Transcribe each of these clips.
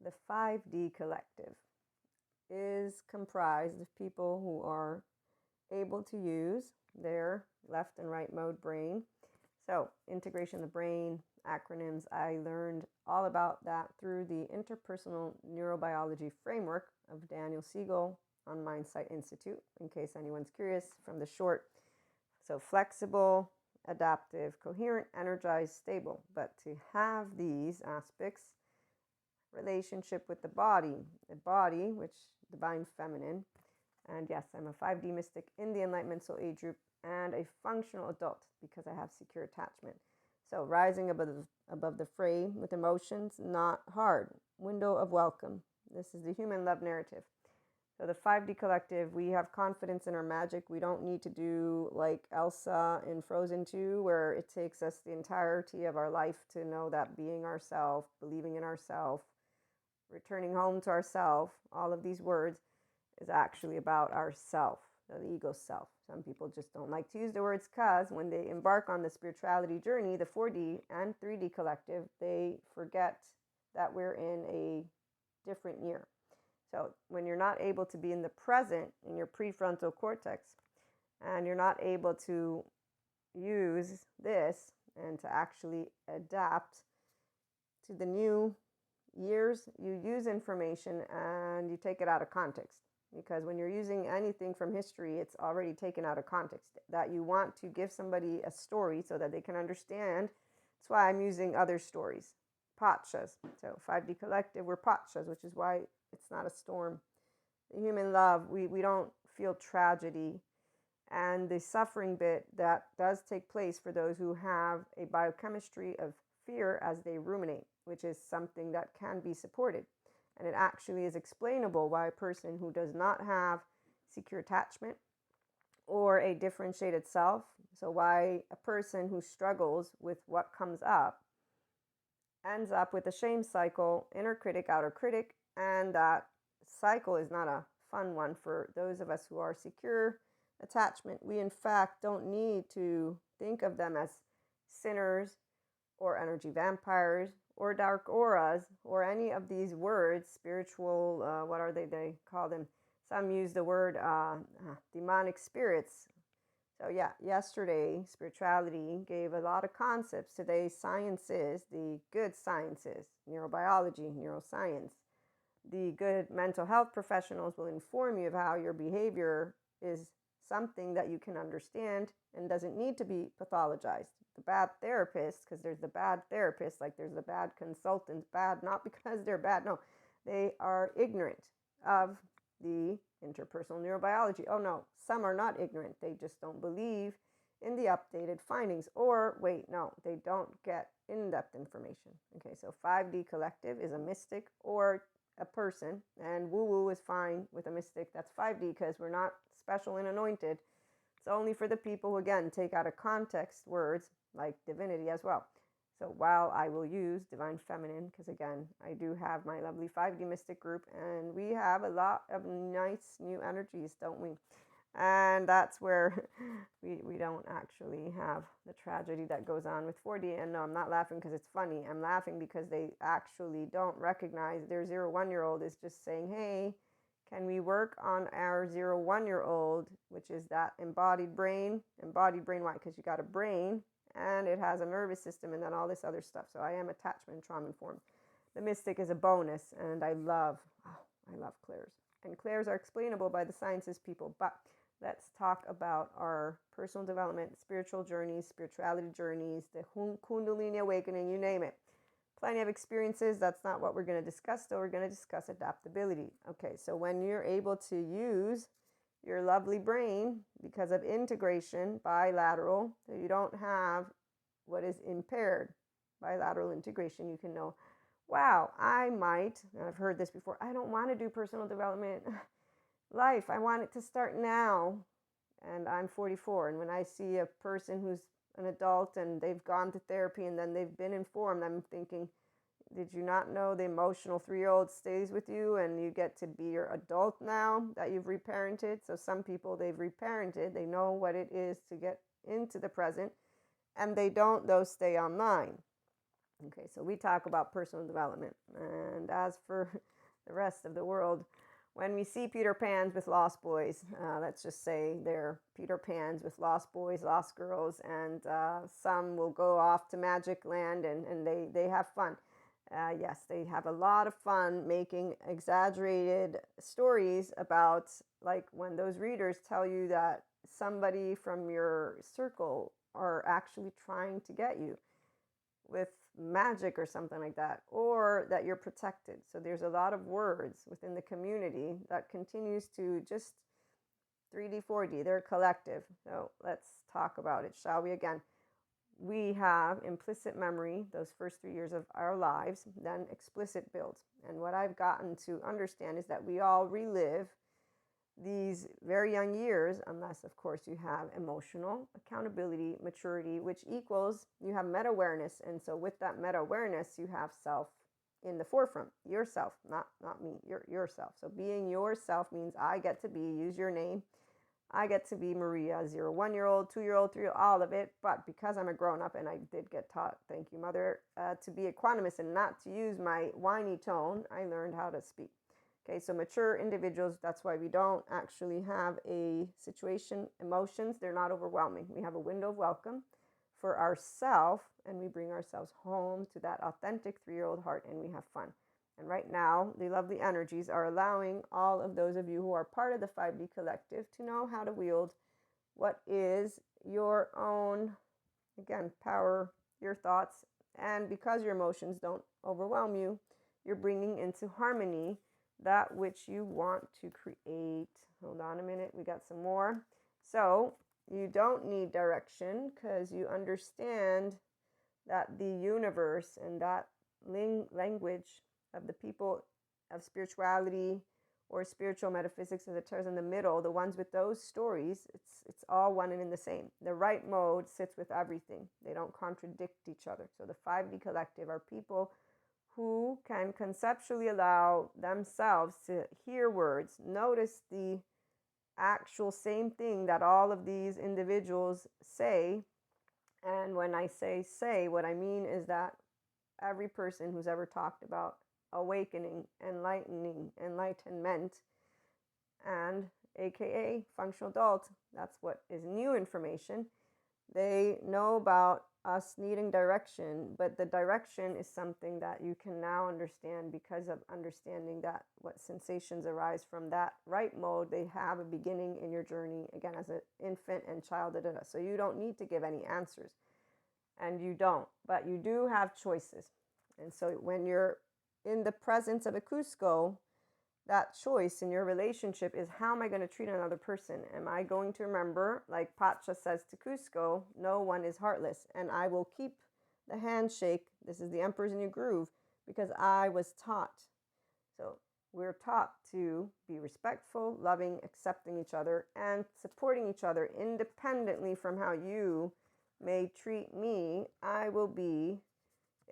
The 5D collective is comprised of people who are able to use their left and right mode brain. So, integration of the brain, acronyms, I learned all about that through the interpersonal neurobiology framework of Daniel Siegel on Mindsight Institute, in case anyone's curious from the short. So, flexible, adaptive, coherent, energized, stable. But to have these aspects, relationship with the body, which divine feminine, and yes, I'm a 5D mystic in the Enlightenment Soul Age group and a functional adult because I have secure attachment. So rising above the fray with emotions, not hard. Window of welcome. This is the human love narrative. So the 5D collective, we have confidence in our magic. We don't need to do like Elsa in Frozen 2, where it takes us the entirety of our life to know that being ourself, believing in ourself, returning home to ourself, all of these words is actually about ourself, the ego self. Some people just don't like to use the words because when they embark on the spirituality journey, the 4D and 3D collective, they forget that we're in a different year. So when you're not able to be in the present in your prefrontal cortex and you're not able to use this and to actually adapt to the new years, you use information and you take it out of context. Because when you're using anything from history, it's already taken out of context. That you want to give somebody a story so that they can understand. That's why I'm using other stories. Pachas. So 5D collective, we're pachas, which is why it's not a storm. The human love, we don't feel tragedy. And the suffering bit that does take place for those who have a biochemistry of fear as they ruminate, which is something that can be supported. And it actually is explainable why a person who does not have secure attachment or a differentiated self, so why a person who struggles with what comes up ends up with a shame cycle, inner critic, outer critic, and that cycle is not a fun one for those of us who are secure attachment. We in fact don't need to think of them as sinners or energy vampires or dark auras or any of these words, spiritual, what are they call them? Some use the word demonic spirits. So yeah, yesterday spirituality gave a lot of concepts. Today sciences, the good sciences, neurobiology, neuroscience, the good mental health professionals will inform you of how your behavior is something that you can understand and doesn't need to be pathologized. The bad therapist, because there's the bad therapist, like there's the bad consultants, bad not because they're bad, no, they are ignorant of the interpersonal neurobiology. Oh no, some are not ignorant, they just don't believe in the updated findings, or wait, no, they don't get in-depth information. Okay, so 5D collective is a mystic or a person, and woo-woo is fine with a mystic. That's 5D because we're not special and anointed. It's only for the people who, again, take out of context words like divinity as well. So while I will use divine feminine, because again, I do have my lovely 5D mystic group, and we have a lot of nice new energies, don't we? And that's where we don't actually have the tragedy that goes on with 4D. And no, I'm not laughing because it's funny. I'm laughing because they actually don't recognize their 0-1-year-old is just saying, hey, can we work on our 0-1-year-old, which is that embodied brain? Embodied brain, why? Because you got a brain and it has a nervous system and then all this other stuff. So I am attachment and trauma informed. The mystic is a bonus, and I love clairs. And clairs are explainable by the sciences people, but let's talk about our personal development, spiritual journeys, spirituality journeys, the Kundalini awakening, you name it. Plenty of experiences. That's not what we're going to discuss, though. We're going to discuss adaptability. Okay, so when you're able to use your lovely brain because of integration, bilateral, so you don't have what is impaired, bilateral integration, you can know, wow, I might, and I've heard this before, I don't want to do personal development life. I want it to start now. And I'm 44. And when I see a person who's an adult and they've gone to therapy and then they've been informed, I'm thinking, did you not know the emotional 3-year-old stays with you and you get to be your adult now that you've reparented? So some people, they've reparented. They know what it is to get into the present, and they don't, though, stay online. Okay, so we talk about personal development. And as for the rest of the world, when we see Peter Pans with lost boys, let's just say they're Peter Pans with lost boys, lost girls, and some will go off to Magic Land and they have fun. Yes, they have a lot of fun making exaggerated stories about, like, when those readers tell you that somebody from your circle are actually trying to get you with magic or something like that, or that you're protected. So there's a lot of words within the community that continues to just 3D, 4D, they're collective. So let's talk about it, shall we? Again, we have implicit memory, those first 3 years of our lives, then explicit builds. And what I've gotten to understand is that we all relive these very young years, unless, of course, you have emotional accountability, maturity, which equals you have meta-awareness. And so with that meta-awareness, you have self in the forefront, yourself, not me, yourself. So being yourself means I get to be, use your name, I get to be Maria, 0, 1-year-old, 2-year-old, 3-year-old, all of it. But because I'm a grown-up, and I did get taught, thank you, Mother, to be equanimous and not to use my whiny tone, I learned how to speak. Okay, so mature individuals, that's why we don't actually have a situation, emotions, they're not overwhelming. We have a window of welcome for ourselves, and we bring ourselves home to that authentic 3-year-old heart, and we have fun. And right now, the lovely energies are allowing all of those of you who are part of the 5D collective to know how to wield what is your own, again, power, your thoughts. And because your emotions don't overwhelm you, you're bringing into harmony that which you want to create. Hold on a minute, we got some more. So you don't need direction because you understand that the universe and that language of the people of spirituality or spiritual metaphysics, as it turns in the middle, the ones with those stories, it's all one and in the same. The right mode sits with everything. They don't contradict each other. So the 5D collective are people who can conceptually allow themselves to hear words, notice the actual same thing that all of these individuals say. And when I say, what I mean is that every person who's ever talked about awakening, enlightenment, and aka functional adult, that's what is new information. They know about us needing direction, but the direction is something that you can now understand because of understanding that what sensations arise from that right mode, they have a beginning in your journey, again, as an infant and child. So you don't need to give any answers, and you don't, but you do have choices. And so when you're in the presence of a Cusco, that choice in your relationship is, how am I going to treat another person? Am I going to remember, like Pacha says to Cusco, no one is heartless, and I will keep the handshake. This is the Emperor's New Groove, because I was taught. So we're taught to be respectful, loving, accepting each other, and supporting each other independently from how you may treat me. I will be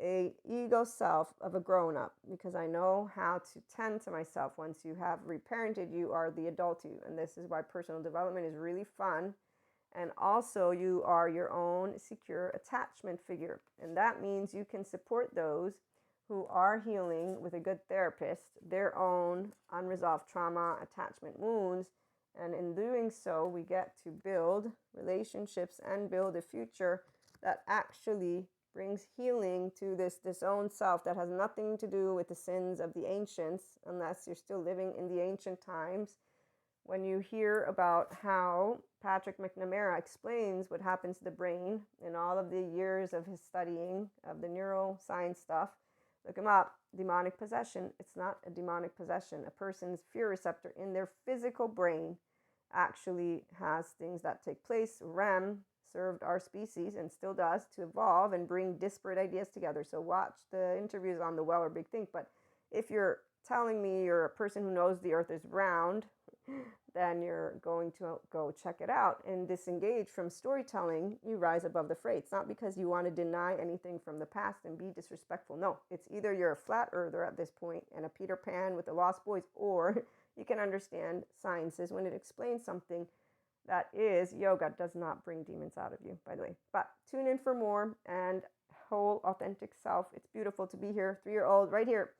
a ego self of a grown-up, because I know how to tend to myself. Once you have reparented, you are the adult you, and this is why personal development is really fun. And also, you are your own secure attachment figure, and that means you can support those who are healing with a good therapist their own unresolved trauma, attachment wounds. And in doing so, we get to build relationships and build a future that actually brings healing to this own self that has nothing to do with the sins of the ancients, unless you're still living in the ancient times. When you hear about how Patrick McNamara explains what happens to the brain in all of the years of his studying of the neuroscience stuff, look him up. Demonic possession. It's not a demonic possession. A person's fear receptor in their physical brain actually has things that take place. REM served our species and still does to evolve and bring disparate ideas together. So watch the interviews on the Well or Big Think. But if you're telling me you're a person who knows the earth is round, then you're going to go check it out and disengage from storytelling. You rise above the fray. It's not because you want to deny anything from the past and be disrespectful. No, it's either you're a flat earther at this point and a Peter Pan with the lost boys, or you can understand sciences when it explains something that is yoga. Does not bring demons out of you, by the way. But tune in for more, and whole authentic self. It's beautiful to be here. 3-year-old right here.